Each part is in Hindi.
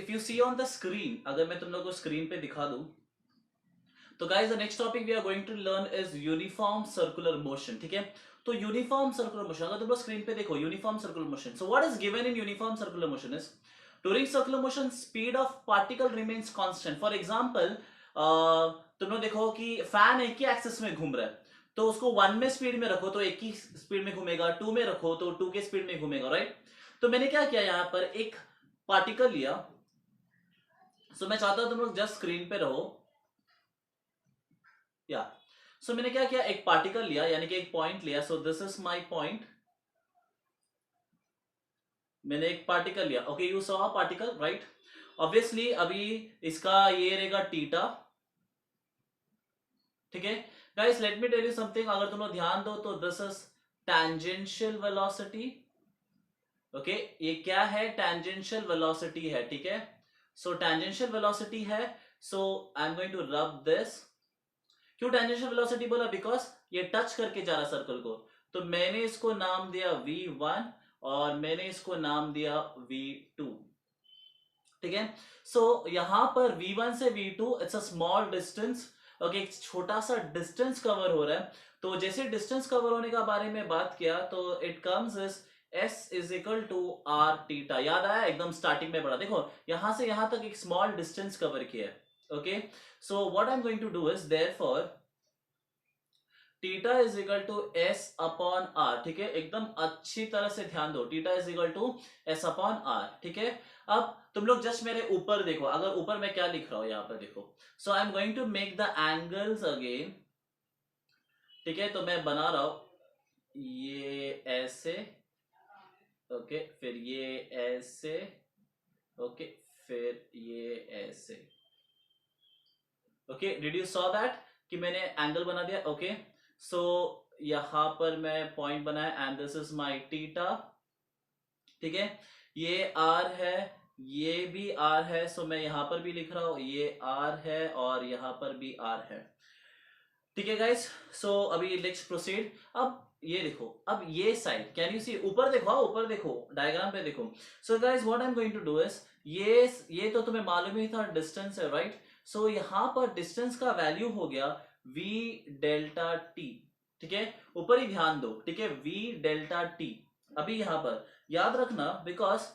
If you see on the screen, अगर मैं तुम लोग को स्क्रीन पे दिखा दूं, तो guys the next topic we are going to learn is uniform circular motion, ठीक है। तो यूनिफॉर्म सर्कुलर मोशन, अगर तुम लोग स्क्रीन पे देखो uniform circular motion, so what is given in uniform circular motion is during circular motion speed of particle remains constant. For example तुम लोग देखो कि फैन एक ही एक्सिस में घूम रहा है, तो उसको 1 में स्पीड में रखो तो एक ही स्पीड में घूमेगा, 2 में रखो तो 2 के स्पीड में घूमेगा, राइट। तो मैंने क्या किया, यहां पर एक पार्टिकल लिया। सो मैं चाहता हूं तुम लोग जस्ट स्क्रीन पे रहो, या सो मैंने क्या किया, एक पार्टिकल लिया, यानी कि एक पॉइंट लिया। So this is my point, मैंने एक पार्टिकल लिया। Okay, you saw a particle, right. Obviously अभी इसका ये रहेगा थीटा, ठीक है। Guys let me tell you something, अगर तुम लोग ध्यान दो तो this is tangential velocity. Okay, ये क्या है, टेंजेंशियल वेलोसिटी है, ठीक है। सो टेंजेंशियल वेलोसिटी है, so I am going to rub this. क्यों टेंजेंशियल वेलोसिटी बोला, बिकॉज ये टच करके जा रहा सर्कल को, तो मैंने इसको नाम दिया v1 और मैंने इसको नाम दिया v2, ठीक है। सो यहां पर v1 से v2 it's a small distance. Okay, एक छोटा सा डिस्टेंस कवर हो रहा है। तो जैसे डिस्टेंस कवर होने का बारे में बात किया, तो it comes is s is equal to R theta. याद आया, एकदम स्टार्टिंग में पढ़ा, देखो यहां से यहां तक एक स्मॉल डिस्टेंस कवर किया है। Okay, so what I am going to do is therefore theta is equal to S upon are, ठीक है। एकदम अच्छी तरह से ध्यान दो, theta is equal to S upon are, ठीक है। अब तुम लोग जस्ट मेरे ऊपर देखो, अगर ऊपर मैं क्या लिख रहा हूं यहां पर देखो। So I am going to make the angles again, ठीक है। तो मैं बना रहा हूं ये ऐसे, ओके, फिर ये ऐसे, ओके, फिर ये ऐसे। Okay, did you saw that कि मैंने एंगल बना दिया। ओके, सो यहां पर मैं पॉइंट बनाया and this is my theta, ठीक है। ये आर है, ये भी आर है, सो मैं यहां पर भी लिख रहा हूं ये आर है और यहां पर भी आर है, ठीक है गाइस। सो अभी लेट्स प्रोसीड। अब ये देखो, अब ये साइड कैन यू सी, ऊपर देखो, हाँ ऊपर देखो, डायग्राम पे देखो। So guys what I am going to do is, ये तो तुम्हें मालूम ही था डिस्टेंस है, राइट। सो यहां पर डिस्टेंस का वैल्यू हो गया v डेल्टा टी, ठीक है। ऊपर ही ध्यान दो, ठीक है, v डेल्टा टी। अभी यहां पर याद रखना, because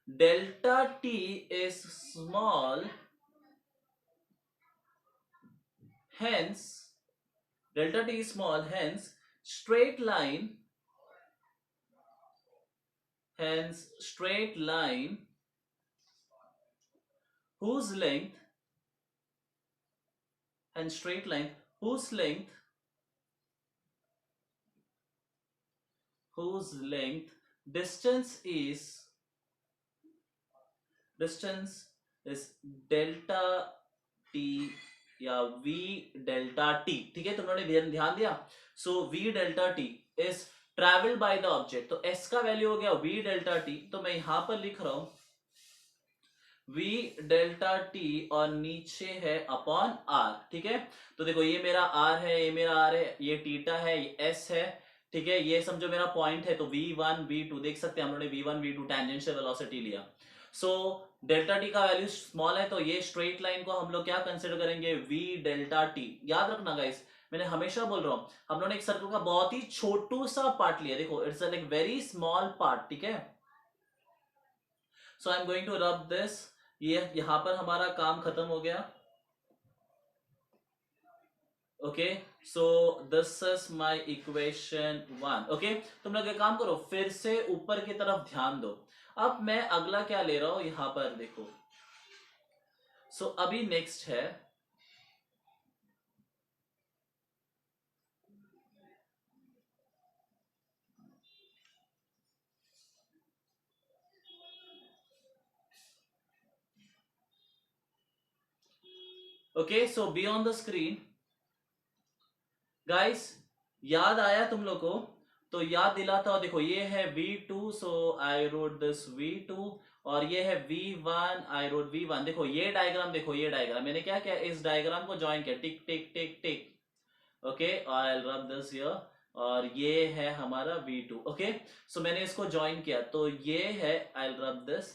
delta T is small, hence delta t is small, hence straight line, hence straight line whose length, and straight line whose length, whose length distance is delta t या v डेल्टा t, ठीक है। तुम लोगों ने ध्यान दिया। सो v delta t is travel by the object, तो s का वैल्यू हो गया v डेल्टा t। तो मैं यहां पर लिख रहा हूं v डेल्टा t और नीचे है अपॉन r, ठीक है। तो देखो ये मेरा r है, ये मेरा r है, ये थीटा है, ये s है, ठीक है। ये समझो मेरा पॉइंट है, तो v1 v2 देख सकते हैं हम लोगों ने v1 v2 टेंजेंशियल वेलोसिटी लिया। सो डेल्टा टी का वैल्यू स्मॉल है, तो ये स्ट्रेट लाइन को हम लोग क्या कंसिडर करेंगे, v डेल्टा टी। याद रखना गाइस, मैंने हमेशा बोल रहा हूं, हम लोगों ने एक सर्कल का बहुत ही छोटू सा पार्ट लिया, देखो it's like very small part, ठीक है। So I am going to rub this, ये यहां पर हमारा काम खत्म हो गया। Okay, so this is my equation 1। Okay, तुम लोग एक काम करो, फिर से ऊपर की तरफ ध्यान दो। अब मैं अगला क्या ले रहा हूं, यहां पर देखो। सो अभी नेक्स्ट है, okay, so be on the screen guys. याद आया तुम लोग को, तो याद दिलाता हूं, देखो ये है v2, so I wrote this v2, और ये है v1, आई रोट v1। देखो ये डायग्राम, देखो ये डायग्राम मैंने क्या किया, इस डायग्राम को ज्वाइन किया, टिक टिक टिक टिक। Okay, I rub this here, और ये है हमारा v2। ओके, सो मैंने इसको ज्वाइन किया, तो ये है, आई रब दिस,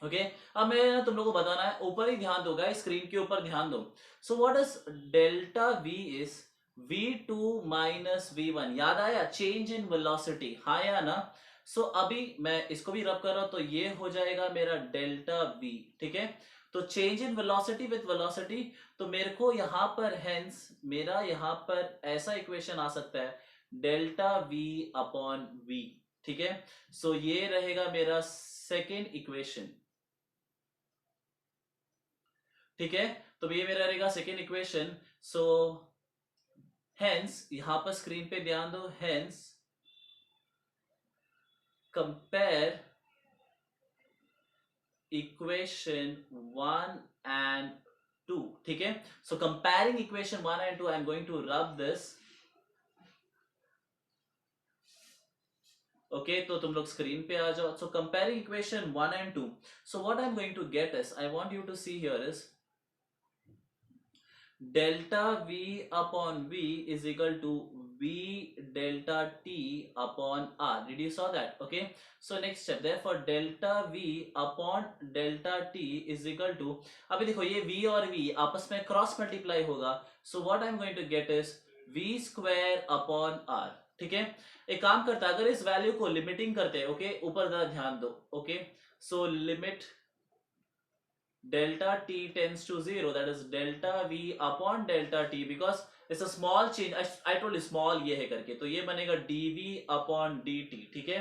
ओके अब मैं ना तुम लोगों को बताना है, ऊपर ही ध्यान दो गाइस, स्क्रीन के ऊपर ध्यान दो। So what is delta we is v2 minus v1, याद आया चेंज इन वेलोसिटी, हाँ या ना। सो अभी मैं इसको भी रब कर रहा हूं तो ये हो जाएगा मेरा डेल्टा v, ठीक है। तो change in velocity with velocity, तो मेरे को यहां पर हेंस मेरा यहां पर ऐसा इक्वेशन आ सकता है डेल्टा v अपॉन v, ठीक है। सो ये रहेगा मेरा सेकेंड इक्वेशन, ठीक है। तो ये मेरा रहेगा सेकेंड इक्वेशन। सो हेंस यहां पर स्क्रीन पे ध्यान दो, हेंस कंपेयर इक्वेशन 1 एंड 2, ठीक है। So comparing equation 1 and 2, I am going to rub this. Okay तो तुम लोग स्क्रीन पे आ जाओ। So comparing equation 1 and 2, so what I am going to get is, I want you to see here is delta v upon v is equal to v delta t upon r. Did you saw that? Okay, so next step, therefore delta v upon delta t is equal to, अभी देखो ये v और v आपस में क्रॉस मल्टीप्लाई होगा, so what I'm going to get is v square upon r, ठीक है। एक काम करता है, अगर इस वैल्यू को लिमिटिंग करते हैं, ओके ऊपर जरा ध्यान दो, okay so limit delta t tends to 0, that is delta v upon delta t, because it's a small change, I told you small ये है करके, तो ये बनेगा dv upon dt, ठीक है।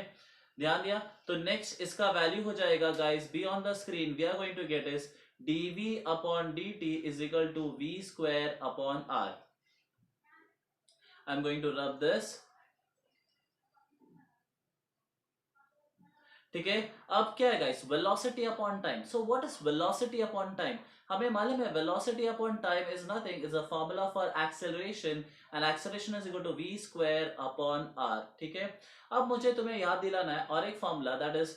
ध्यान दिया। तो नेक्स्ट इसका वैल्यू हो जाएगा guys, be on the screen, we are going to get is dv upon dt is equal to v square upon r. I'm going to rub this, ठीक है। अब क्या है guys, velocity upon time. So what is velocity upon time, हमें मालूम है velocity upon time is nothing, is a formula for acceleration, and acceleration is equal to v square upon r, ठीक है। अब मुझे तुम्हें याद दिलाना है और एक formula, that is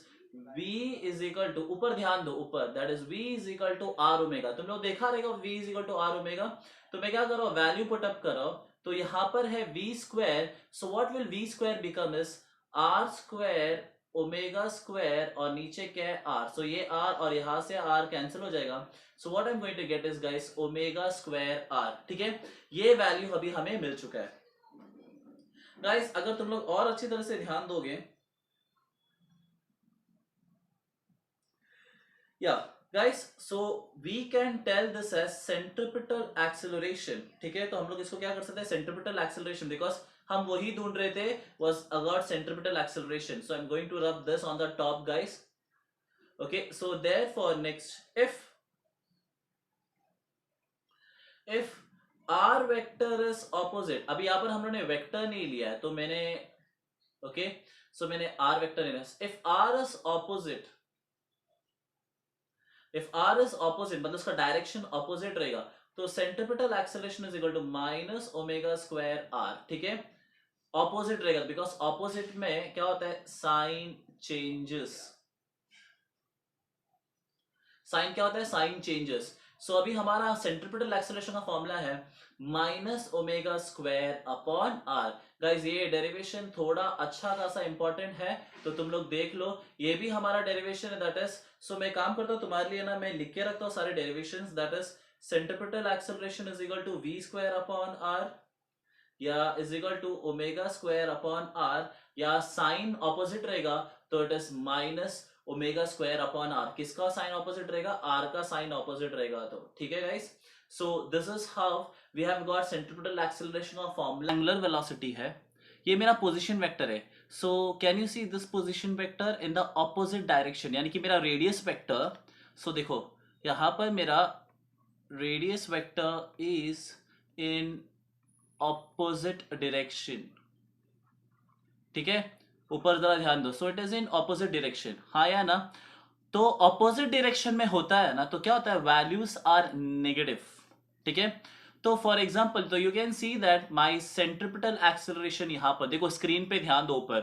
v is equal to, ऊपर ध्यान दो ऊपर, that is v is equal to r omega. तुम लोग देखा रहेगा v is equal to r omega, तो मैं क्या करो वैल्यू पुट अप करो, तो यहां पर है v square, so what will v square become is r square omega square और नीचे क्या है r, सो ये r और यहां से r कैंसिल हो जाएगा, so what I am going to get is guys omega square r, ठीक है। ये वैल्यू अभी हमें मिल चुका है गाइस। अगर तुम लोग और अच्छी तरह से ध्यान दोगे, या guys so we can tell this as centripetal acceleration, ठीक है। तो हम लोग इसको क्या कर सकते हैं, सेंट्रिपिटल एक्सेलरेशन, बिकॉज हम वही ढूंढ रहे थे, was about centripetal acceleration. So I'm going to rub this on the top guys. Okay, so therefore next, if r vector is opposite, अभी यहाँ पर हम लोगों ने वेक्टर नहीं लिया है, तो मैंने ओके सो मैंने r वेक्टर नहीं लिया। if r is opposite, if r is opposite मतलब उसका डायरेक्शन ऑपोजिट रहेगा, तो centripetal acceleration is equal to minus omega square r, ठीक है। ऑपोजिट रहेगा बिकॉज ऑपोजिट में क्या होता है, साइन चेंजेस, साइन क्या होता है, साइन चेंजेस। सो अभी हमारा सेंट्रिपिटल एक्सेलरेशन का फॉर्मूला है minus omega square upon R. Guys ये डेरिवेशन थोड़ा अच्छा खासा इंपॉर्टेंट है, तो तुम लोग देख लो, ये भी हमारा डेरिवेशन है, दैट इज, सो मैं काम करता हूँ तुम्हारे लिए ना, मैं लिख के रखता हूँ सारे derivations, that is centripetal acceleration is equal to V square upon R, या is equal to omega square upon R, या साइन ऑपोजिट रहेगा तो it is minus omega square upon R. किसका साइन ऑपोजिट रहेगा, आर का साइन ऑपोजिट रहेगा, तो ठीक है guys. So this is how we have got centripetal acceleration of formula. Angular velocity है, ये मेरा पोजीशन वेक्टर है, so can you see this position vector in the opposite direction, यानी कि मेरा रेडियस वेक्टर। सो देखो यहां पर मेरा radius vector is in opposite direction, ठीक है। ऊपर जरा ध्यान दो, सो it is in opposite direction, हाँ या ना। तो ऑपोजिट डायरेक्शन में होता है ना, तो क्या होता है, वैल्यूज आर नेगेटिव, ठीक है। तो फॉर एग्जांपल, तो you can see that my centripetal acceleration, यहां पर देखो स्क्रीन पे ध्यान दो ऊपर,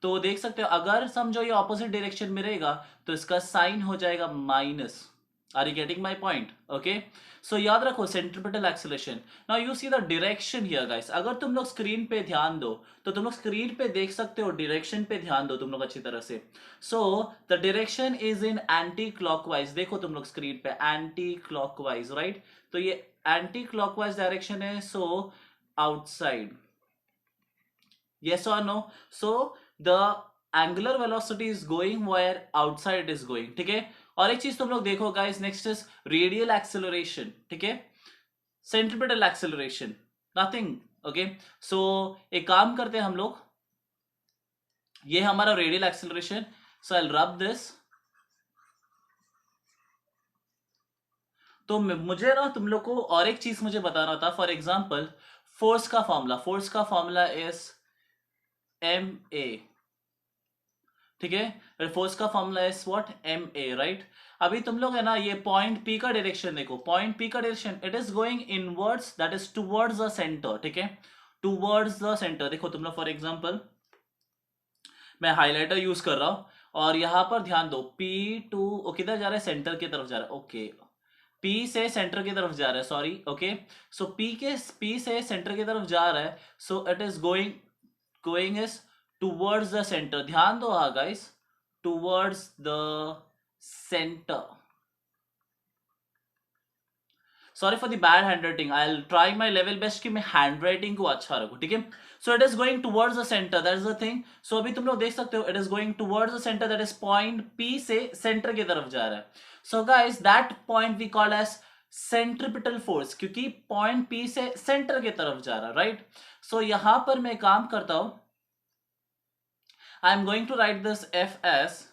तो देख सकते हो अगर समझो ये ऑपोजिट डायरेक्शन में रहेगा तो इसका साइन हो जाएगा minus, are you getting my point? Okay, so याद रखो centripetal acceleration. Now you see the direction here guys. अगर तुम लोग स्क्रीन पे ध्यान दो तो तुम लोग स्क्रीन पे देख सकते हो, डायरेक्शन पे ध्यान दो तुम लोग अच्छी तरह से। So the direction is in anti clockwise. देखो तुम लोग स्क्रीन पे एंटी क्लॉकवाइज, राइट? तो ये एंटी क्लॉकवाइज डायरेक्शन है, so outside. Yes or no? So the angular velocity is going where outside it is going. ठीक है? और एक चीज तुम लोग देखो guys, next is radial acceleration. ठीक है? Centripetal acceleration, nothing. ओके, सो एक काम करते हैं हम लोग, ये हमारा रेडियल एक्सेलरेशन। सो आई रब दिस। तो मुझे ना तुम लोग को और एक चीज मुझे बताना था। फॉर एग्जाम्पल फोर्स का फॉर्मूला इज एम ए। ठीक है, फोर्स का formula is what, M A, right? अभी तुम लोग है ना, ये पॉइंट पी का डायरेक्शन देखो, पॉइंट पी का direction it is going inwards, that is towards the centre. ठीक है, टुवर्ड्स द सेंटर। देखो तुम लोग फॉर एग्जांपल, मैं हाइलाइटर यूज कर रहा हूं और यहां पर ध्यान दो, पी टू किधर जा रहा है, सेंटर की तरफ जा रहा है। ओके, पी से सेंटर की तरफ जा रहा है, सॉरी। ओके, सो पी से सेंटर की तरफ जा रहा है, so it is going is towards the centre. ध्यान दो हाँ guys, towards the centre. Sorry for the bad handwriting, I will try my level best कि मैं हैंड राइटिंग को अच्छा रखूं। ठीक है, so it is going towards the centre, that is the thing. So अभी तुम लोग देख सकते हो, it is going towards the centre, that is point P से सेंटर की तरफ जा रहा है। So guys that point we call as centripetal force, क्योंकि पॉइंट पी से सेंटर की तरफ जा रहा है, राइट? सो यहां पर मैं काम करता हूं, I am going to write this F S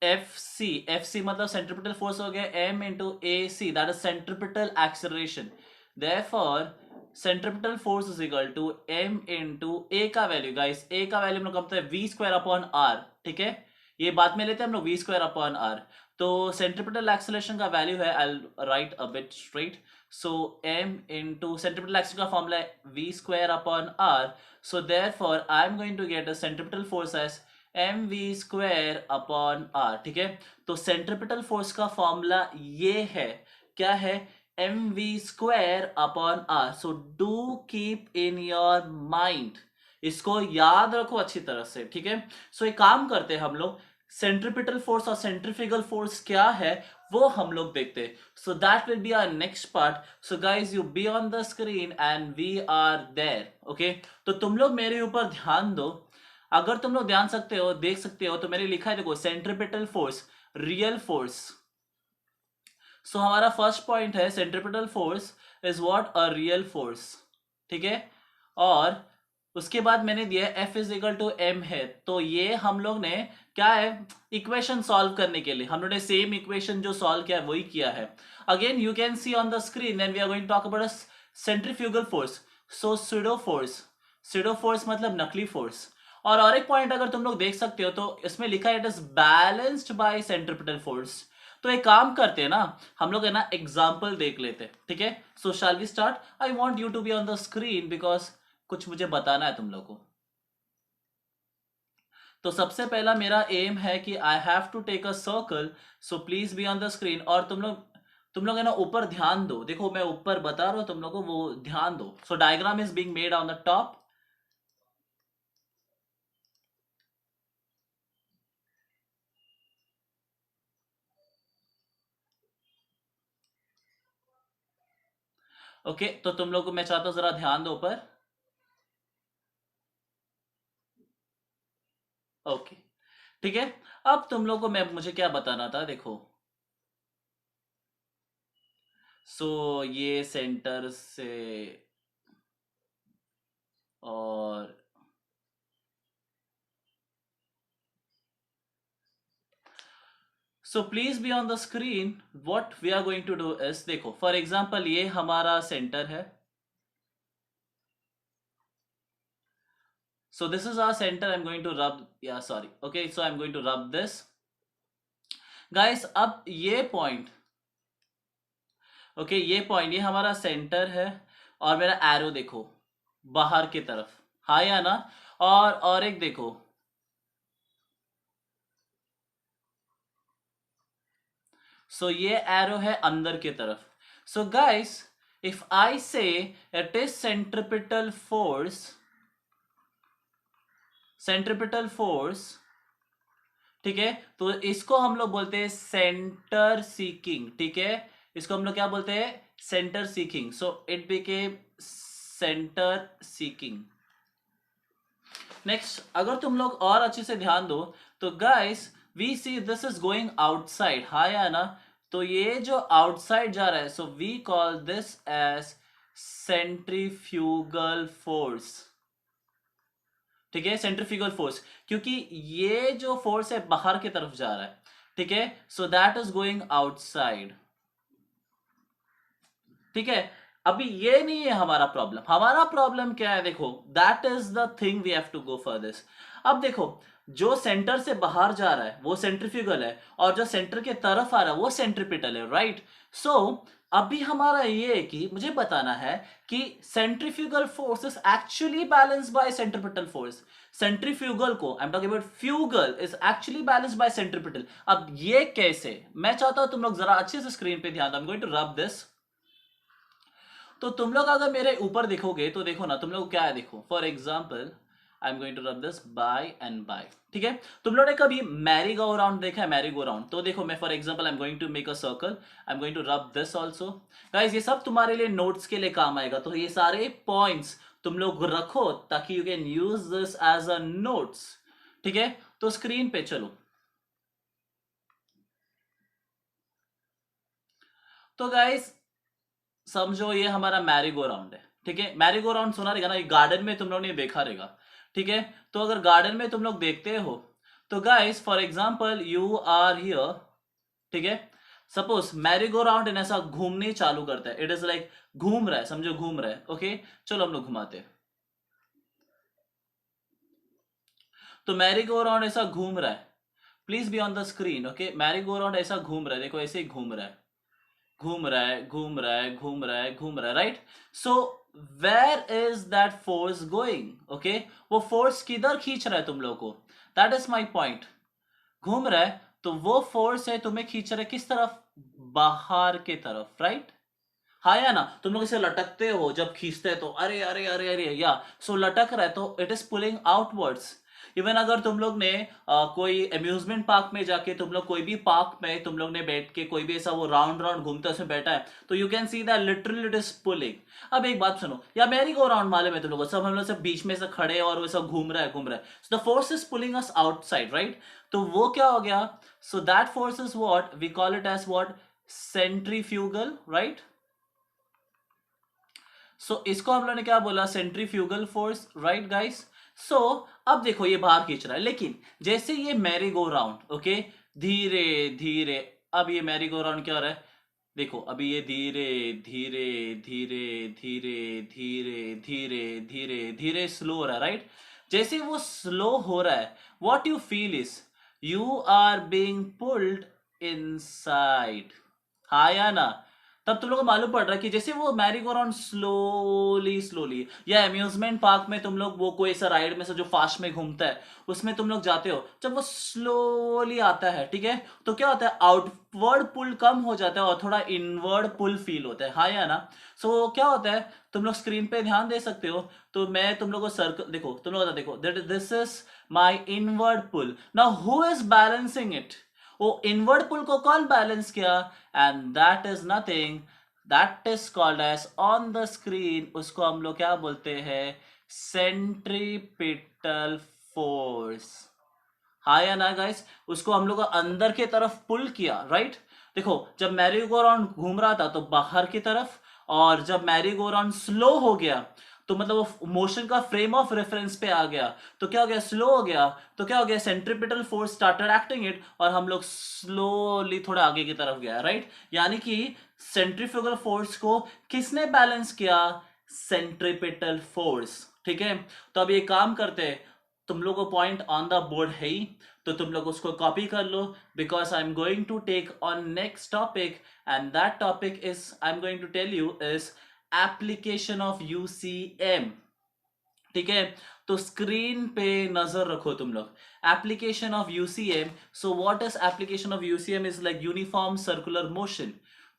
F C मतलब सेंट्रिपिटल फोर्स हो गया, M into A C, that is centripetal acceleration. Therefore centripetal force is equal to M into A का वैल्यू। गाइस ए का वैल्यू हम लोग कहते हैं वी स्क्वायर अपॉन आर। ठीक है, ये बाद में लेते हैं हम लोग वी स्क्वायर अपॉन आर। तो सेंट्रिपिटल एक्सेलरेशन का वैल्यू है, I write a bit straight, so m into centripetal acceleration का फॉर्मूला है v square upon are. So therefore I am going to get a centripetal force as m we square upon are. ठीक है, तो सेंट्रिपिटल फोर्स का फॉर्मूला ये है, क्या है, M we square upon are. So do keep in your mind, इसको याद रखो अच्छी तरह से। ठीक है, सो एक काम करते हैं हम लोग, सेंट्रिपिटल फोर्स और सेंट्रीफ्यूगल फोर्स क्या है वो हम लोग देखते हैं। So that will be our next part. So guys you be on the screen and we are there. Okay, तो तुम लोग मेरे ऊपर ध्यान दो। अगर तुम लोग ध्यान सकते हो, देख सकते हो, तो मैंने लिखा है देखो, centripetal force, real force. So हमारा फर्स्ट पॉइंट है centripetal force is what, a real force. ठीक है, और उसके बाद मैंने दिया F is equal to M है। तो ये हम लोग ने क्या है, इक्वेशन सॉल्व करने के लिए हम लोग ने सेम इक्वेशन जो सॉल्व किया है वही किया है। Again you can see on the screen and we are going to talk about a centrifugal force. So pseudo force मतलब नकली फोर्स। और एक पॉइंट अगर तुम लोग देख सकते हो, तो इसमें लिखा है it is balanced bye centripetal force. तो एक काम करते हैं ना, हम लोग है ना एग्जाम्पल देख लेते हैं। ठीक है, so shall we start? I want you to be on the screen because कुछ मुझे बताना है तुम लोग को। तो सबसे पहला मेरा एम है कि I have to take a circle, so please be on the screen. और तुम लोग है ना ऊपर ध्यान दो, देखो मैं ऊपर बता रहा हूं तुम लोग को, वो ध्यान दो। So diagram is being made on the top. Okay, तो तुम लोग को मैं चाहता हूं जरा ध्यान दो ऊपर। ओके, ठीक है, अब तुम लोग को मैं मुझे क्या बताना था, देखो। सो ये सेंटर से, और so please be on the screen. What we are going to do is, देखो फॉर एग्जांपल ये हमारा सेंटर है। So this is our centre, I am going to rub, या sorry, okay, so I am going to rub this. Guys अब ये पॉइंट, ओके, ये हमारा सेंटर है, और मेरा एरो देखो बाहर की तरफ, हाँ या ना? और एक देखो, सो ये एरो है अंदर की तरफ. सो गाइस, इफ आई से इट इज सेंट्रिपिटल फोर्स, ठीक है, तो इसको हम लोग बोलते हैं सेंटर सीकिंग. ठीक है, इसको हम लोग क्या बोलते हैं? Centre seeking. So it became centre seeking. Next, अगर तुम लोग और अच्छे से ध्यान दो तो guys, we see this is going outside. हाँ या ना? तो ये जो आउटसाइड जा रहा है, so we call this as centrifugal force. ठीक है, सेंट्रीफ्यूगल फोर्स, क्योंकि ये जो फोर्स है बाहर की तरफ जा रहा है. ठीक है, सो दैट इज गोइंग आउटसाइड. ठीक है, अभी ये नहीं है हमारा प्रॉब्लम. हमारा प्रॉब्लम क्या है? देखो, that is the thing we have to go for this. अब देखो, जो सेंटर से बाहर जा रहा है वो सेंट्रीफ्यूगल है, और जो सेंटर के तरफ आ रहा है वो सेंट्रीपिटल है, राइट? सो अभी हमारा ये है कि मुझे बताना है कि centrifugal force is actually balanced by centripetal force. Centrifugal को, I am talking about fugal, is actually balanced by centripetal. अब ये कैसे? मैं चाहता हूं तुम लोग जरा अच्छे से स्क्रीन पे ध्यान दो. I am going to rub this. तो तुम लोग अगर मेरे ऊपर देखोगे तो देखो ना, तुम लोग क्या है, देखो for example I am going to rub this by and by. ठीक है, तुम लोगों ने कभी मैरी गो राउंड देखा है? Merry go round. तो देखो, मैं for example I am going to make a circle, I am going to rub this also. Guys, ये सब तुम्हारे लिए नोट्स के लिए काम आएगा. तो ये सारे पॉइंट्स तुम लोग रखो ताकि you can use this as a notes. ठीक है, तो स्क्रीन पे चलो. तो गाइस, समझो ये हमारा मैरी गो राउंड है. ठीक है, मैरी गो राउंड सुना रहेगा ना, ये गार्डन में तुम लोग ने देखा रहेगा. ठीक है, तो अगर गार्डन में तुम लोग देखते हो तो guys, for example you are here. ठीक है, सपोज मैरी गो राउंड ऐसा घूमने चालू करता है. इट इज लाइक घूम रहा है, समझो घूम रहा है. ओके, चलो हम लोग घुमाते हैं. तो मैरी गो राउंड ऐसा घूम रहा है. Please be on the screen. Okay, Mary go round ऐसा घूम रहा है. देखो, ऐसे ही घूम रहा है, घूम रहा है, घूम रहा है, घूम रहा है, घूम रहा है, right? So where is that force going? Okay, वो फोर्स किधर खींच रहा है तुम लोग को? That is my point. घूम रहा है तो वो फोर्स है तुम्हें खींच रहा है किस तरफ? बाहर के तरफ, राइट? हाँ या ना? तुम लोग इसे लटकते हो जब खींचते हैं तो अरे अरे अरे अरे, या सो लटक रहा है तो it is pulling outwards. Even अगर तुम लोग ने कोई अम्यूजमेंट पार्क में जाके, तुम लोग कोई भी पार्क में तुम लोग ने बैठ के कोई भी ऐसा वो राउंड राउंड घूमते उसमें बैठा है, तो you can see that literally it is pulling. अब एक बात सुनो, या मैरी गो राउंड मालूम है तुम लोगों को, सब हम लोग सब बीच में से खड़े और वो सब घूम रहा है, घूम रहा है. So the force is pulling us outside, right? तो वो क्या हो गया? So that force is what we call it as what? Centrifugal, right? So इसको हम लोगों ने क्या बोला? Centrifugal force, right guys? So अब देखो, ये बाहर खींच रहा है, लेकिन जैसे ये मैरी गो राउंड, ओके, धीरे धीरे, अब ये मैरी गो राउंड क्या हो रहा है? देखो, अभी ये धीरे धीरे धीरे धीरे धीरे धीरे धीरे धीरे स्लो हो रहा है, राइट? जैसे वो स्लो हो रहा है, what you feel is you are being pulled inside. हाँ या ना? तब तुम लोग को मालूम पड़ रहा है कि जैसे वो Mary go round slowly slowly, या अम्यूजमेंट पार्क में तुम लोग वो कोई ऐसा राइड में से जो फास्ट में घूमता है उसमें तुम लोग जाते हो, जब वो स्लोली आता है, ठीक है, तो क्या होता है? आउटवर्ड पुल कम हो जाता है और थोड़ा इनवर्ड पुल फील होता है. हाँ या ना? सो क्या होता है, तुम लोग स्क्रीन पे ध्यान दे सकते हो. तो मैं तुम लोग को सर्कल, देखो तुम लोग देखो, this is my inward pull. Now who is balancing it? वो इनवर्ड पुल को कौन बैलेंस किया? And that is nothing, that is called as on the screen, उसको हम लोग क्या बोलते हैं? Centripetal force. हाँ या ना गाइस? उसको हम लोग अंदर की तरफ पुल किया, राइट? देखो, जब मैरी गो राउंड घूम रहा था तो बाहर की तरफ, और जब मैरी गो राउंड स्लो हो गया तो मतलब वो मोशन का फ्रेम ऑफ रेफरेंस पे आ गया, तो क्या हो गया? स्लो हो गया, तो क्या हो गया? Centripetal force started acting it, और हम लोग स्लोली थोड़ा आगे की तरफ गया, राइट? यानी कि सेंट्रीफ्यूगल फोर्स को किसने बैलेंस किया? Centripetal force. ठीक है, तो अब ये काम करते हैं, तुम लोग को पॉइंट ऑन द बोर्ड है ही, तो तुम लोग उसको कॉपी कर लो, because I am going to take on next topic, and that topic is, I am going to tell you, is application of UCM. ठीक है। तो स्क्रीन पे नजर रखो तुम लोग। Application of UCM, so what is application of UCM is like uniform circular motion.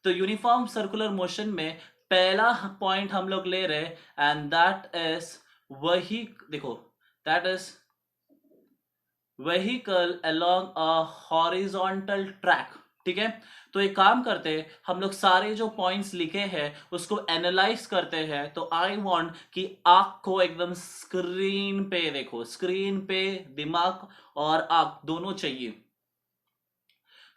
तो यूनिफॉर्म सर्कुलर मोशन में पहला पॉइंट हम लोग ले रहे एंड दैट इज वही, देखो that is vehicle along a horizontal track, ठीक है। तो एक काम करते हैं, हम लोग सारे जो पॉइंट्स लिखे हैं उसको एनालाइज करते हैं। तो आई वांट कि आंख को एकदम स्क्रीन पे देखो, स्क्रीन पे दिमाग और आंख दोनों चाहिए।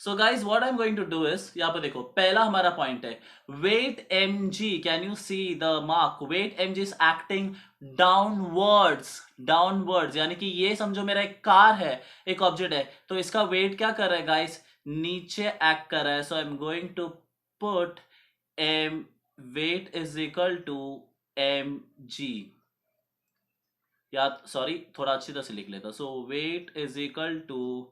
So guys what I am going to do is, यहां पर देखो पहला हमारा पॉइंट है weight M G, can you see the mark, weight M ji is acting downwards, downwards यानी कि ये समझो मेरा एक कार है, एक ऑब्जेक्ट है, तो इसका वेट क्या कर रहा है गाइस, नीचे एक्ट कर रहा है। So I am going to put m weight is equal to m g, या सॉरी थोड़ा अच्छी तरह से लिख लेता, so weight is equal to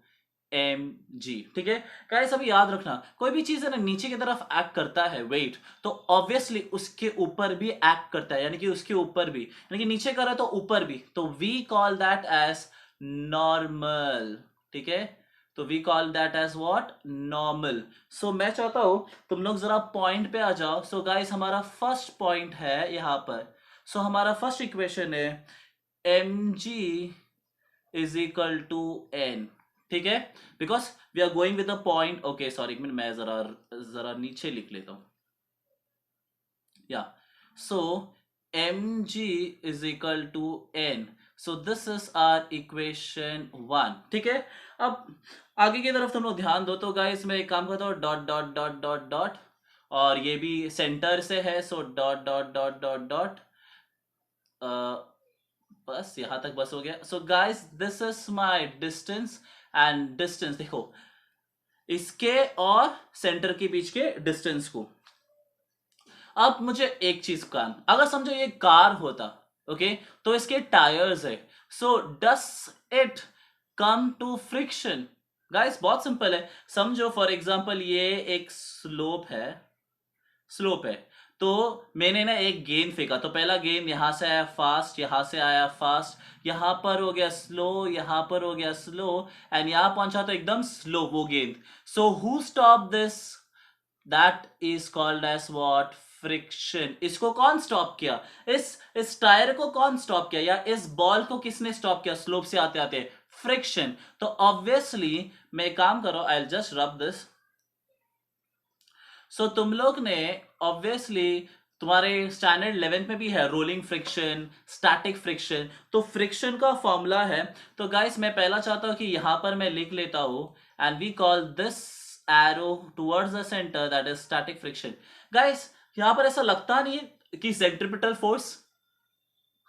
m g, ठीक है। गाइस अभी याद रखना, कोई भी चीज है ना नीचे की तरफ एक्ट करता है वेट, तो ऑब्वियसली उसके ऊपर भी एक्ट करता है, यानी कि उसके ऊपर भी, यानी कि नीचे कर रहा है तो ऊपर भी, तो we call that as normal, ठीक है। तो we call that as what, normal. So मैं चाहता हूं तुम लोग जरा पॉइंट पे आ जाओ। सो गाइस हमारा फर्स्ट पॉइंट है यहां पर। सो हमारा फर्स्ट इक्वेशन है m ji is equal to n, ठीक है। Because we are going with a point, okay sorry एक मिनट, मैं जरा जरा नीचे लिख लेता हूं, या so m ji is equal to n, so this is our equation 1, ठीक है। अब आगे की तरफ तुम लोग ध्यान दो। तो गाइस मैं एक काम करता हूँ, dot dot dot dot dot, और ये भी सेंटर से है, so dot dot dot dot dot, बस यहां तक बस हो गया। So guys this is my distance, and distance देखो इसके और सेंटर के बीच के डिस्टेंस को। अब मुझे एक चीज का, अगर समझो ये कार होता, ओके, तो इसके टायर्स है, so does it come to friction. Guys बहुत सिंपल है, समझो फॉर एग्जांपल ये एक स्लोप है, स्लोप है, तो मैंने ना एक गेंद फेंका, तो पहला गेंद यहां से आया फास्ट, यहां से आया फास्ट, यहां पर हो गया स्लो, यहां पर हो गया स्लो, एंड यहां पहुंचा तो एकदम स्लो वो गेंद। So who stop this, that is called as what, friction. इसको कौन स्टॉप किया, इस टायर को कौन स्टॉप किया, या इस बॉल को किसने स्टॉप किया स्लोप से आते आते, फ्रिक्शन। तो ऑब्वियसली मैं काम करो, आई जस्ट रब दिस। सो तुम लोग ने ऑब्वियसली तुम्हारे स्टैंडर्ड 11th में भी है रोलिंग फ्रिक्शन, स्टैटिक फ्रिक्शन, तो फ्रिक्शन का फॉर्मूला है। तो गाइस मैं पहला चाहता हूं कि यहां पर मैं लिख लेता हूं, and we call this arrow towards the centre, that is static friction. Guys यहां पर ऐसा लगता नहीं है कि सेंट्रीपिटल फोर्स,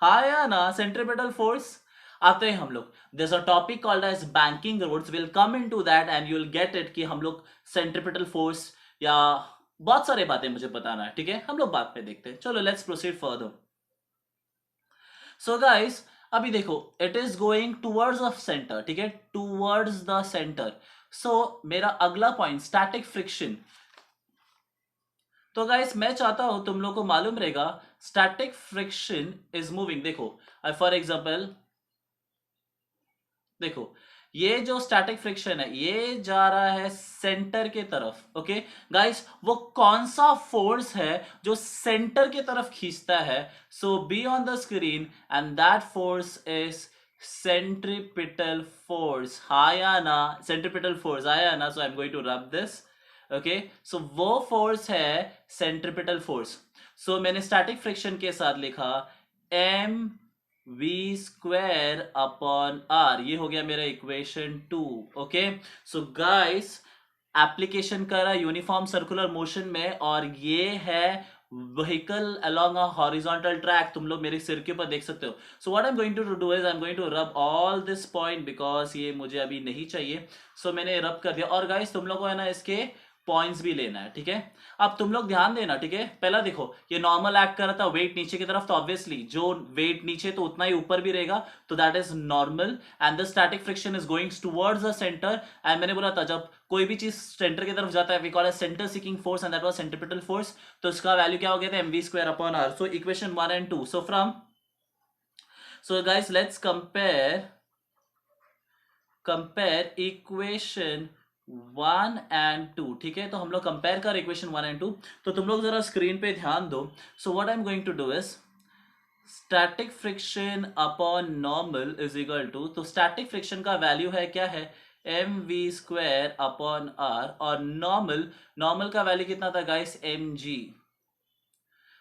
हाँ या ना, सेंट्रीपिटल फोर्स। आते हैं हम लोग, there's a topic called as banking roads, we'll come into that and you'll get it कि हम लोग सेंट्रीपिटल फोर्स या बहुत सारे बातें मुझे बताना है, ठीक है, हम लोग बाद में देखते हैं। चलो let's proceed further. So guys अभी देखो it is going towards of centre, ठीक है, टूवर्ड्स द सेंटर। सो मेरा अगला पॉइंट स्टैटिक फ्रिक्शन। तो गाइस मैं चाहता हूं तुम लोग को मालूम रहेगा स्टैटिक फ्रिक्शन इज मूविंग। देखो फॉर एग्जांपल देखो ये जो स्टैटिक फ्रिक्शन है ये जा रहा है सेंटर के तरफ, ओके गाइस, वो कौन सा फोर्स है जो सेंटर के तरफ खींचता है, so be on the screen, and that force is centripetal force, हाँ या ना, सेंट्रीपिटल फोर्स आया ना, so I am going to rub this, okay. So वो फोर्स है सेंट्रीपिटल फोर्स। सो मैंने स्टैटिक फ्रिक्शन के साथ लिखा M we square upon R, ये हो गया मेरा equation 2, okay. So guys application कर रहा है यूनिफॉर्म सर्कुलर मोशन में, और ये है vehicle along a horizontal track, तुम लोग मेरे सिर के ऊपर देख सकते हो। So what I am going to do is I am going to rub all this point, because ये मुझे अभी नहीं चाहिए। सो मैंने रब कर दिया, और गाइस तुम लोग को है ना इसके पॉइंट्स भी लेना है, ठीक है। अब तुम लोग ध्यान देना, ठीक है, पहला देखो ये नॉर्मल एक्ट कर रहा था, वेट नीचे की तरफ, तो ऑब्वियसली जो वेट नीचे तो उतना ही ऊपर भी रहेगा, तो that is normal, and the static friction is going towards the centre. And मैंने बोला था जब कोई भी चीज सेंटर की तरफ जाता है we call it center seeking force, and that was centripetal force, तो इसका वैल्यू क्या हो गया था, mv square upon are. So equation 1 and 2, so from so guys let's compare equation 1 and 2, ठीक है। तो हम लोग कंपेयर कर इक्वेशन 1 and 2। तो तुम लोग जरा स्क्रीन पे ध्यान दो। So what I am going to do is static friction upon normal is equal to, तो स्टैटिक फ्रिक्शन का वैल्यू है क्या है, mv² अपॉन r, और नॉर्मल, नॉर्मल का वैल्यू कितना था गाइस, mg।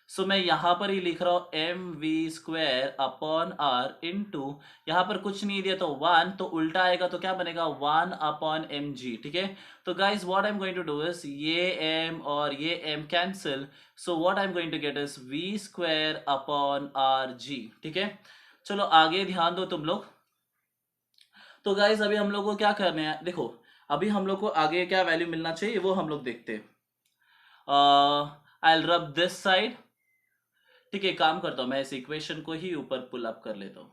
सो मैं यहां पर ही लिख रहा हूं mv² अपॉन r इंटू, यहां पर कुछ नहीं दिया तो 1, तो उल्टा आएगा तो क्या बनेगा 1 अपॉन mg, ठीक है। तो guys what I am going to do is ये m और ये m cancel, so what I am going to get is v² upon rg, ठीक है। चलो आगे ध्यान दो तुम लोग। तो गाइज अभी हम लोग को क्या करना है, देखो अभी हम लोग को आगे क्या वैल्यू मिलना चाहिए वो हम लोग देखते हैं। I will rub this side, ठीक है। काम करता हूं मैं, इस इक्वेशन को ही ऊपर पुल अप कर लेता हूं।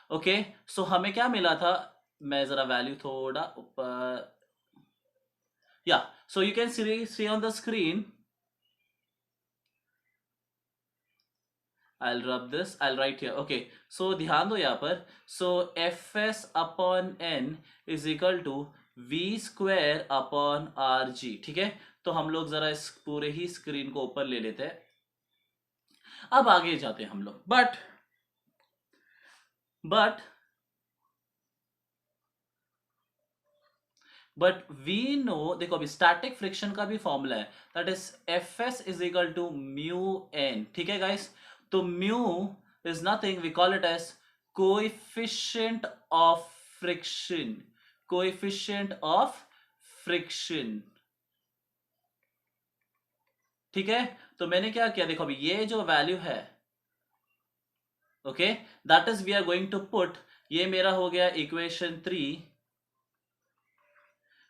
ओके, सो हमें क्या मिला था, मैं जरा वैल्यू थोड़ा ऊपर, या so you can see on the screen, I'll rub this, I'll write here, okay। so ध्यान दो यहाँ पर, so fs upon n is equal to v² upon rg, ठीक है। तो हम लोग जरा इस पूरे ही स्क्रीन को ऊपर ले लेते हैं। अब आगे जाते हैं हम लोग, बट वी नो, देखो अभी स्टैटिक फ्रिक्शन का भी फॉर्मूला है, that is F S is equal to mu N, ठीक है गाइस। तो mu is nothing, we call it as coefficient of friction, coefficient of friction, ठीक है। तो मैंने क्या किया, देखो अभी ये जो वैल्यू है, okay, that is we are going to put, ये मेरा हो गया इक्वेशन 3,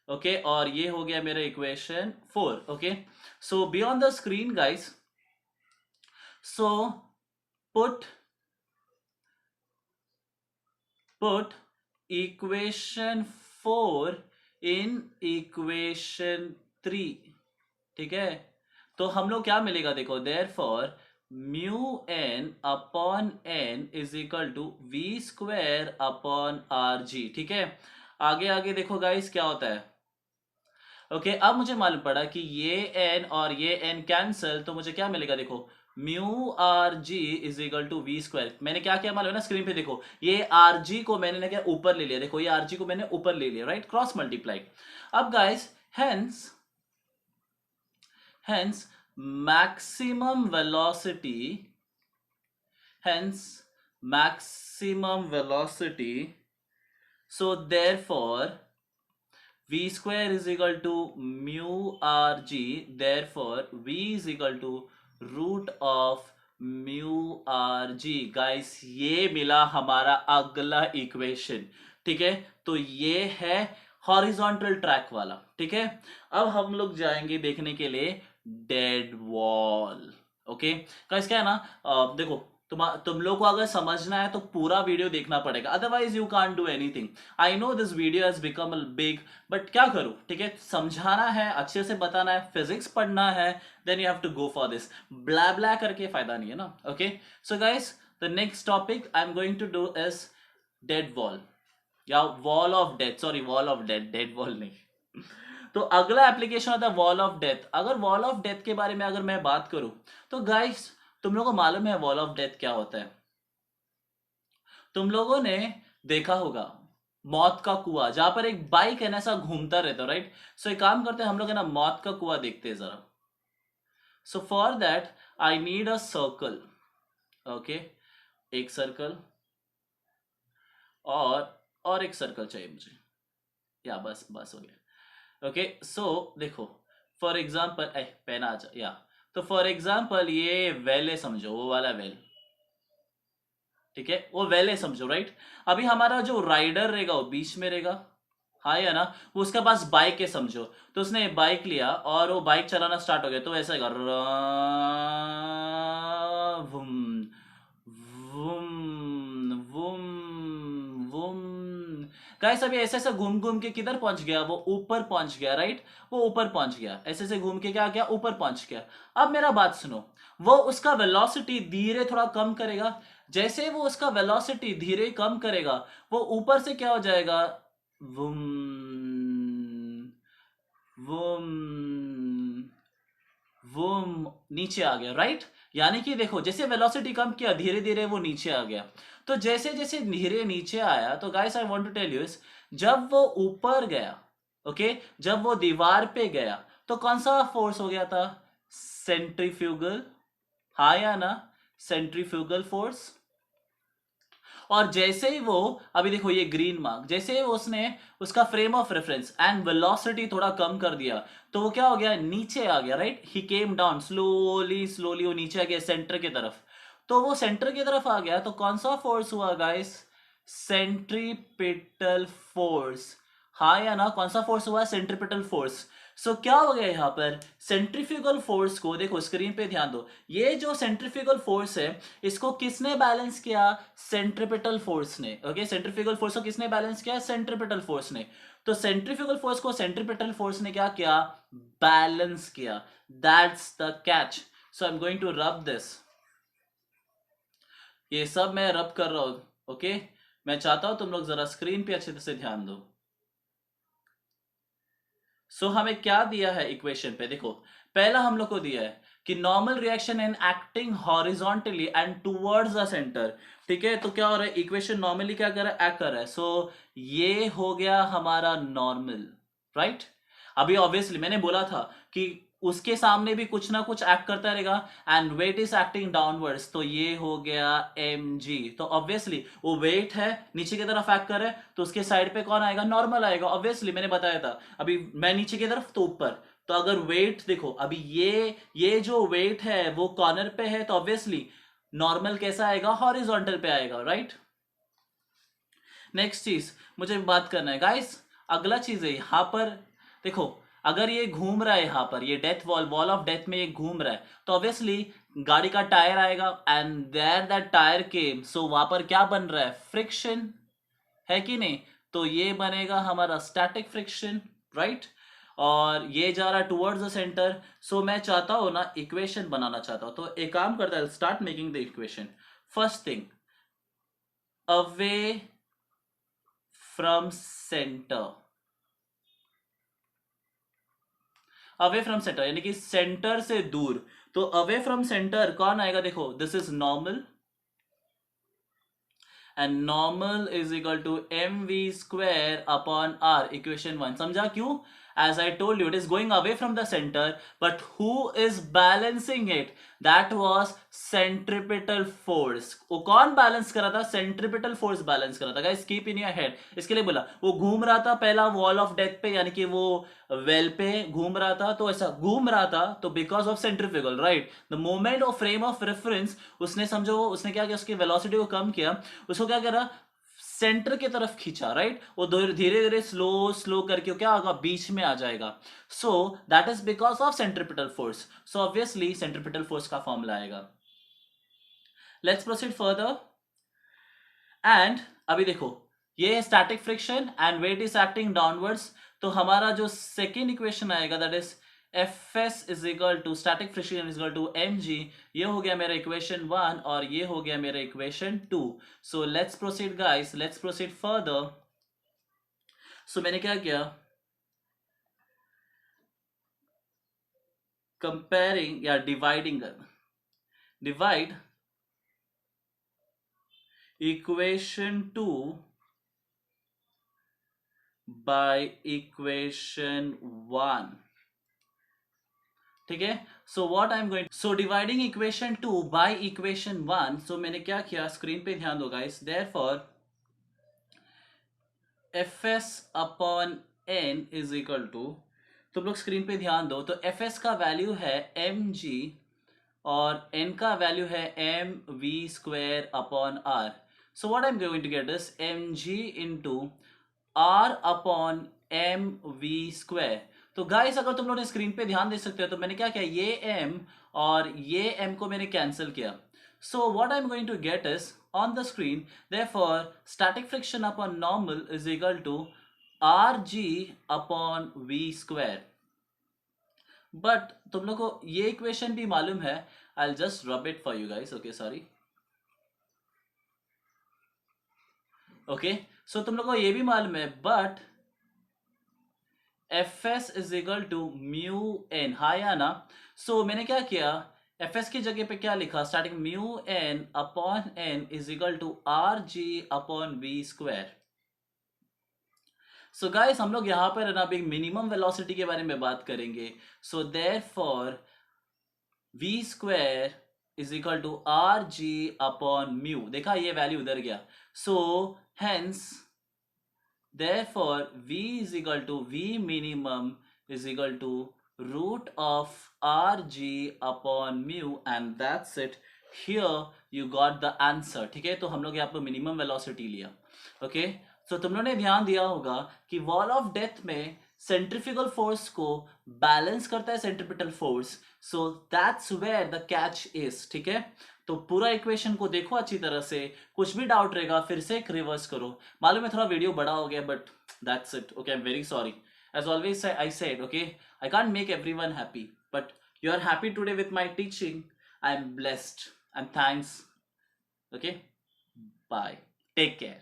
ओके, और ये हो गया मेरा equation 4, okay. So be on the screen guys, so put equation 4 in equation 3, ठीक है। तो हम लोग क्या मिलेगा, देखो therefore mu N upon N is equal to v² upon R G, ठीक है। आगे आगे देखो गाइस क्या होता है, ओके। अब मुझे मालूम पड़ा कि ये n और ये n कैंसल, तो मुझे क्या मिलेगा, देखो mu R G is equal to v²। मैंने क्या किया मालूम है ना, स्क्रीन पे देखो, ये आर जी को मैंने क्या ऊपर ले लिया, देखो ये आर जी को मैंने ऊपर ले लिया, राइट, क्रॉस मल्टीप्लाइड। अब guys hence maximum velocity, hence maximum velocity, so therefore v² is equal to mu rg, therefore v is equal to root of mu rg। Guys ये मिला हमारा अगला इक्वेशन, ठीक है। तो ये है हॉरिजॉन्टल ट्रैक वाला, ठीक है। अब हम लोग जाएंगे देखने के लिए डेड वॉल, ओके। गाइस क्या है ना, देखो तुम लोग को अगर समझना है तो पूरा वीडियो देखना पड़ेगा, otherwise you can't do anything. I know this video has become big, but क्या करूं, ठीक है, समझाना है, अच्छे से बताना है, फिजिक्स पढ़ना है, then you have to go for this, blah blah करके फायदा नहीं है ना, okay. So guys the next topic I am going to do is dead wall, या wall of death, sorry wall of death, dead wall नहीं। तो अगला एप्लीकेशन होता है वॉल ऑफ डेथ। अगर वॉल ऑफ डेथ के बारे में अगर मैं बात करूं, तो गाइस तुम लोगों को मालूम है वॉल ऑफ डेथ क्या होता है, तुम लोगों ने देखा होगा मौत का कुआं, जहां पर एक बाइक है ना ऐसा घूमता रहता है, राइट। सो एक काम करते हैं हम लोग है ना, मौत का कुआं देखते हैं जरा। So for that I need a circle, okay, एक सर्कल और एक सर्कल चाहिए मुझे, या बस बस हो गया, ओके। सो देखो फॉर एग्जाम्पल, पेन आ जा, या तो फॉर एग्जाम्पल ये वेल है, समझो वो वाला वेल, ठीक है, वो वेल है समझो, राइट। अभी हमारा जो राइडर रहेगा वो बीच में रहेगा, हाँ या ना, वो उसके पास बाइक है समझो, तो उसने बाइक लिया और वो बाइक चलाना स्टार्ट हो गया, तो ऐसा वुम वुम वुम वुम, गाइस अभी ऐसे ऐसे घूम घूम के किधर पहुंच गया, वो ऊपर पहुंच गया, राइट, वो ऊपर पहुंच गया, ऐसे ऐसे घूम के क्या गया, ऊपर पहुंच गया। अब मेरा बात सुनो, वो उसका वेलोसिटी धीरे थोड़ा कम करेगा, जैसे वो उसका वेलोसिटी धीरे कम करेगा, वो ऊपर से क्या हो जाएगा, वुम वुम वो नीचे आ गया, राइट। यानी कि देखो, जैसे वेलोसिटी कम किया, धीरे धीरे वो नीचे आ गया। तो जैसे जैसे धीरे नीचे आया, तो guys I want to tell you, जब वो ऊपर गया, ओके, जब वो दीवार पे गया, तो कौन सा फोर्स हो गया था, सेंट्रीफ्यूगल, हाँ या ना, सेंट्रीफ्यूगल फोर्स। और जैसे ही वो, अभी देखो ये ग्रीन मार्क, जैसे ही उसने उसका frame of reference and velocity थोड़ा कम कर दिया, तो वो क्या हो गया, नीचे आ गया, राइट, ही केम डाउन स्लोली स्लोली, वो नीचे आ गया सेंटर की तरफ। तो वो सेंटर की तरफ आ गया, तो कौन सा फोर्स हुआ गाइस, सेंट्रीपिटल फोर्स, हाँ या ना, कौन सा फोर्स हुआ, सेंट्रीपिटल फोर्स। सो क्या हो गया यहां पर, सेंट्रीफ्यूगल फोर्स को देखो, स्क्रीन पे ध्यान दो, ये जो सेंट्रीफ्यूगल फोर्स है, इसको किसने बैलेंस किया, सेंट्रीपिटल फोर्स ने, ओके, सेंट्रीफ्यूगल फोर्स को किसने बैलेंस किया, सेंट्रीपिटल फोर्स ने। तो सेंट्रीफ्यूगल फोर्स को सेंट्रीपिटल फोर्स ने क्या किया, बैलेंस किया, that's the catch. So I am going to rub this, ये सब मैं रब कर रहा हूं, ओके। मैं चाहता हूं तुम लोग जरा स्क्रीन पे अच्छे से ध्यान दो। सो हमें क्या दिया है इक्वेशन पे, देखो, पहला हम लोग को दिया है कि normal reaction in acting horizontally and towards the centre, ठीक है। तो क्या हो रहा है, इक्वेशन नॉर्मली क्या कर रहा है, एक्ट कर रहा है। सो ये हो गया हमारा नॉर्मल, राइट। अभी ऑब्वियसली मैंने बोला था कि उसके सामने भी कुछ ना कुछ एक्ट करता रहेगा, and weight is acting downwards, तो ये हो गया mg। तो ऑब्वियसली वो वेट है, नीचे की तरफ एक्ट कर रहा है, तो उसके साइड पे कौन आएगा, नॉर्मल आएगा, ऑब्वियसली मैंने बताया था। अभी मैं नीचे की तरफ तो ऊपर, तो अगर वेट देखो, अभी ये जो वेट है वो कॉर्नर पे है, तो ऑब्वियसली नॉर्मल कैसा आएगा, हॉरिजॉन्टल पे आएगा, राइट। नेक्स्ट चीज मुझे बात करना है गाइस, अगला चीज है यहां पर, देखो, अगर ये घूम रहा है यहां पर, ये death wall, wall of death में ये घूम रहा है, तो ऑब्वियसली गाड़ी का टायर आएगा, एंड देयर दैट टायर केम, सो वहां पर क्या बन रहा है, फ्रिक्शन, है कि नहीं। तो ये बनेगा हमारा स्टैटिक फ्रिक्शन, राइट। और ये जा रहा टुवर्ड्स द सेंटर। सो मैं चाहता हूं ना, इक्वेशन बनाना चाहता हूं, तो एक काम करता है, start making the equation. First thing, away from centre, away from centre यानी कि सेंटर से दूर। तो अवे फ्रॉम सेंटर कौन आएगा, देखो, this is normal, and normal is equal to mv square upon r, equation 1। समझा क्यों, as I told you, it is going away from the center, but who is balancing it, that was centripetal force। वो कौन बैलेंस कर रहा था, सेंट्रिपिटल फोर्स बैलेंस कर रहा था, guys keep in your head. इसके लिए बोला, वो घूम रहा था पहला वॉल ऑफ डेथ पे, यानी कि वो वेल पे घूम रहा था, तो ऐसा घूम रहा था, तो because of centrifugal, right, the moment of frame of reference, उसने समझो, उसने क्या किया, उसकी वेलोसिटी को कम किया, उसको क्या करा, सेंटर की तरफ खींचा, राइट। वो धीरे धीरे स्लो स्लो करके क्या होगा, बीच में आ जाएगा। So that is because of centripetal force. So obviously centripetal force का फॉर्मूला आएगा। Let's proceed further. एंड अभी देखो, ये है static friction and weight is acting downwards, तो हमारा जो सेकेंड इक्वेशन आएगा, that is Fs is equal to static friction is equal to mg। ये हो गया मेरा इक्वेशन 1 और ये हो गया मेरा equation 2। So let's proceed guys, let's proceed further. So मैंने क्या किया, कंपेयरिंग या dividing, divide equation 2 by equation 1, ठीक है। So what I am going, so dividing equation 2 by equation 1, so मैंने क्या किया, स्क्रीन पे ध्यान दो guys, therefore Fs upon n is equal to, तुम लोग स्क्रीन पे ध्यान दो, तो Fs का वैल्यू है mg और n का वैल्यू है mv square upon r। So what I am going to get is mg into r upon mv square. तो गाइस अगर तुम लोग ने स्क्रीन पे ध्यान दे सकते हो, तो मैंने क्या किया, ये m और ये m को मैंने कैंसिल किया। So what I am going to get is on the screen. Therefore, static friction upon normal is equal to Rg upon V square. But तुम लोग को ये इक्वेशन भी मालूम है. I'll just rub it for you guys. Okay, sorry. Okay, so तुम लोग को ये भी मालूम है, but Fs is equal to mu n. हाँ या ना? So मैंने क्या किया, Fs की जगह पे क्या लिखा, starting mu n upon n is equal to Rg upon V square. So guys, हम लोग यहाँ पर ना अभी मिनिमम वेलोसिटी के बारे में बात करेंगे. So therefore V square is equal to Rg upon mu. देखा, ये वैल्यू उधर गया. So hence therefore V is equal to V minimum is equal to root of Rg upon mu, and that's it. Here you got the answer. ठीक है, तो हम लोग यहाँ पर मिनिमम वेलोसिटी लिया. ओके, तो तुम लोगों ने ध्यान दिया होगा कि वॉल ऑफ डेथ में सेंट्रीफ्यूगल फोर्स को बैलेंस करता है centripetal force. So that's where the catch is. ठीक है, तो पूरा इक्वेशन को देखो अच्छी तरह से. कुछ भी डाउट रहेगा फिर से एक रिवर्स करो. मालूम है थोड़ा वीडियो बड़ा हो गया, but that's it. Okay, I am very sorry. As always I said, okay, I can't make everyone happy, but you are happy today with my teaching. I am blessed and thanks. Okay, bye, take care.